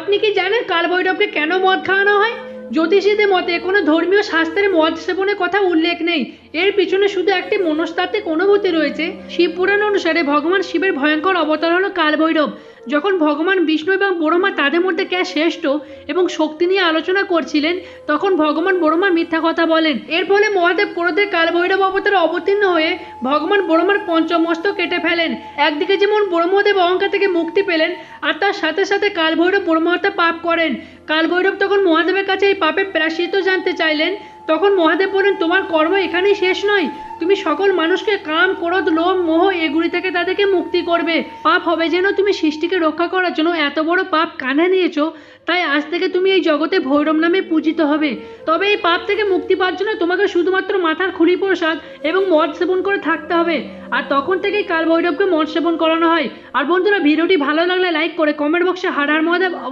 আপনি কি জানেন কালভৈরবকে কেন মদ খাওয়ানো হয়? জ্যোতিষীদের মতে কোনো ধর্মীয় শাস্ত্রে মদ সেবনের কথা উল্লেখ নেই। এর পিছনে শুধু একটি মনস্তাত্ত্বিক অনুভূতি রয়েছে। শিবপুরাণ অনুসারে ভগবান শিবের ভয়ঙ্কর অবতার হলো কালভৈরব। যখন ভগবান বিষ্ণু এবং ব্রহ্মা তাদের মধ্যে কে শ্রেষ্ঠ এবং শক্তি নিয়ে আলোচনা করছিলেন, তখন ভগবান ব্রহ্মা মিথ্যা কথা বলেন। এর ফলে মহাদেব ক্রোধে কালভৈরব অবতারে অবতীর্ণ হয়ে ভগবান ব্রহ্মার পঞ্চমস্তক কেটে ফেলেন। একদিকে যেমন ব্রহ্মদেব অহংকার থেকে মুক্তি পেলেন, আর তার সাথে সাথে কালভৈরব ব্রহ্মহত্যা পাপ করেন। কালভৈরব তখন মহাদেবের কাছে এই পাপের প্রায়শ্চিত্ত জানতে চাইলেন। তখন মহাদেব বলেন, তোমার কর্ম এখানেই শেষ নয়, তুমি সকল মানুষকে কাম, ক্রোধ, লোভ, মোহ এগুলি থেকে তাদেরকে মুক্তি করবে। পাপ হবে যেন তুমি সৃষ্টিকে রক্ষা করার জন্য এত বড় পাপ কাঁধে নিয়েছো, তাই আজ থেকে তুমি এই জগতে ভৈরব নামে পূজিত হবে। তবে এই পাপ থেকে মুক্তি পাওয়ার জন্য তোমাকে শুধুমাত্র মাথার খুলি প্রসাদ এবং মদ সেবন করে থাকতে হবে। আর তখন থেকেই কালভৈরবকে মদ সেবন করানো হয়। আর বন্ধুরা, ভিডিওটি ভালো লাগলে লাইক করে কমেন্ট বক্সে হর হর মহাদেব